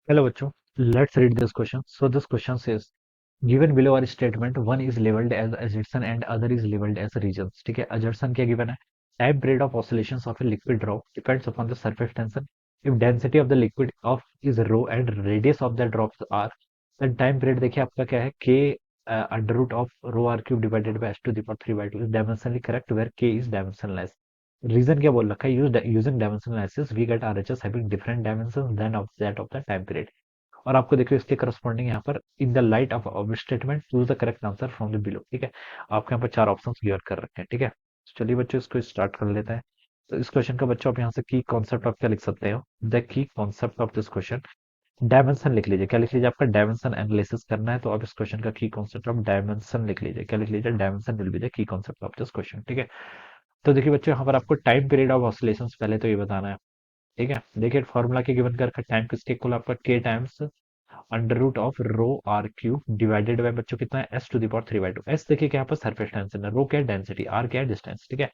Hello बच्चों, let's read this question. So this question says, given below our statement, one is labeled as adjacent and other is labeled as regions. ठीक है, adjacent क्या given है? Time period of oscillations of a liquid drop depends upon the surface tension. If density of the liquid of is rho and radius of the drops r, then time period देखिए आपका क्या है? K under root of rho r cube divided by s to the power 3 by 2 is dimensionally correct where K is dimensionless. Reason क्या बोल रखा है? Using dimensional analysis we get RHS having different dimensions then of that of the time period. और आपको देखिए इसके corresponding यहाँ पर in the light of statement choose the correct answer from the below. ठीक है, आपके यहाँ पर चार ऑप्शन क्लियर कर रखे हैं। ठीक है, तो चलिए बच्चों इसको स्टार्ट कर लेते हैं। तो इस क्वेश्चन का बच्चों आप यहाँ से की कॉन्सेप्ट आप क्या लिख सकते हो? The key concept of this question, dimension लिख लीजिए। क्या लिख लीजिए? आपका डायमेंशन एनालिसिस करना है तो आप इस क्वेश्चन का की कॉन्सेप्ट ऑफ डायमेंशन लिख लीजिए। क्या लिख लीजिए? Dimension will be the key concept of this question. ठीक है, तो देखिए बच्चों यहाँ पर आपको टाइम पीरियड ऑफ ऑसिलेशंस पहले तो ये बताना है। ठीक है, देखिए फॉर्मूला के गिवन कर टाइम किसके इक्वल आपका K times under root of rho r cube divided by बच्चों कितना है? S to the power 3 by 2। S देखिए क्या यहाँ पर सरफेस टेंशन है, रो क्या है? डेंसिटी, आर क्या है? डिस्टेंस। ठीक है,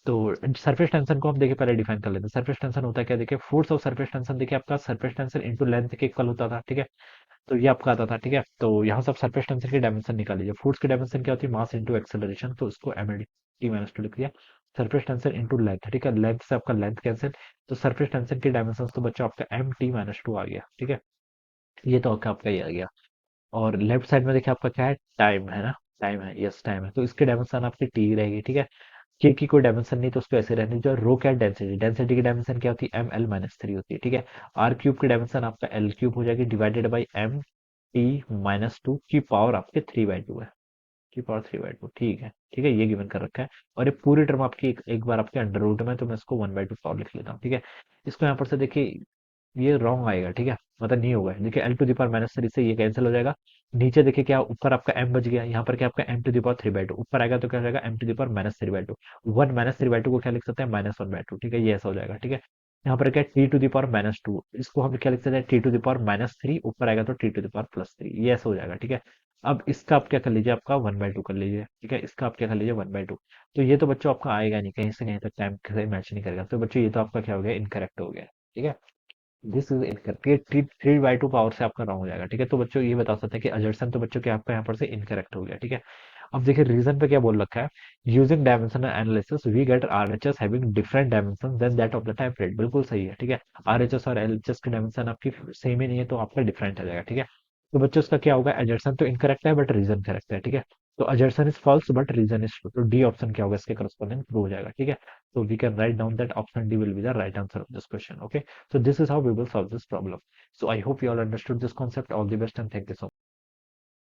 तो सरफेस टेंशन को हम देखिए पहले डिफाइन कर लेते हैं। सरफेस टेंशन होता है क्या? देखिए फोर्स ऑफ सरफेस टेंशन देखिए आपका सरफेस टेंशन इनटू लेंथ के इक्वल होता था। ठीक है, तो ये आपका आता था। ठीक है, तो यहाँ से आप सरफेस टेंशन की डायमेंशन निकाल लीजिए। फोर्स की डायमेंशन क्या होती है? मास इंटू एक्सेलरेशन, तो इसको M L T minus two लिख दिया। सरफेस टेंशन इंटू लेंथ, ठीक है, लेंथ से आपका लेंथ कैंसिल, तो सरफेस टेंशन की डायमेंशन तो बच्चा आपका एम टी माइनस टू आ गया। ठीक है, ये तो आपका ये आ गया। और लेफ्ट साइड में देखिए आपका क्या है? टाइम है ना, टाइम है, यस टाइम है, तो इसकी डायमेंशन आपकी टी रहेगी। ठीक है, के की कोई डायमेंशन नहीं तो उसको ऐसे रहने जो रो क्या डेंसिटी, डेंसिटी की डायमेंशन क्या होती है? एम एल माइनस थ्री होती है। ठीक है, आर क्यूब की डायमेंशन आपका एल क्यूब हो जाएगी divided by M T minus two की पावर आपके 3 बाई 2 है। की पावर 3 बाई 2, ठीक है। ठीक है, ये गिवन कर रखा है। और ये पूरी टर्म आपकी एक बार आपके अंडर रूट में, तो मैं इसको 1/2 पावर लिख लेता हूँ। ठीक है, इसको यहाँ पर से देखिए ये रॉन्ग आएगा। ठीक है, मतलब नहीं होगा। देखिए L two the power minus three से ये कैंसिल हो जाएगा। नीचे देखिए क्या ऊपर आपका एम बच गया, यहाँ पर क्या आपका एम टू द पावर 3/2 ऊपर आएगा तो क्या हो जाएगा? M to the power minus 3/2। One minus 3/2 को क्या लिख सकते हैं? -1/2। ठीक है, ये ऐसा हो जाएगा। ठीक है, यहाँ पर क्या T to the power minus two, इसको हम क्या लिख सकते हैं? T to the power minus three, ऊपर आएगा तो T to the power plus three, ये ऐसा हो जाएगा। ठीक है, अब इसका आप क्या कर लीजिए? आपका 1/2 कर लीजिए। ठीक है, इसका आप क्या कर लीजिए? 1/2। तो ये तो बच्चों आपका आएगा नहीं, कहीं से कहीं तक टाइम से मैच नहीं करेगा, तो बच्चों ये तो आपका क्या हो गया? इनकरेक्ट हो गया। ठीक है, दिस इज इनकरेक्ट, ये 3/2 पावर से आपका रॉन्ग हो जाएगा। ठीक है, तो बच्चों ये बता सकते हैं कि अजर्सन तो बच्चों के आपका यहाँ पर से इनकरेक्ट हो गया। ठीक है, अब देखिए रीजन पे क्या बोल रखा है? Using dimensional analysis we get RHS having different dimension then that of the time period. बिल्कुल सही है। ठीक है, आरएचएस और एलएचएस की डायमेंशन आपकी सेम ही नहीं है तो आपका डिफरेंट आ जाएगा। ठीक है, तो बच्चों इसका क्या होगा? एजर्सन तो इनकरेक्ट है बट रीजन करेक्ट है। ठीक है, तो assertion is false but reason is true, तो डी ऑप्शन क्या होगा? इसके करस्पॉन्डिंग ट्रू हो जाएगा। ठीक है, so we can write down that option D will be the right answer of this question. Okay, so this is how we will solve this problem. So I hope you all understood this concept. All the best and thank you so much.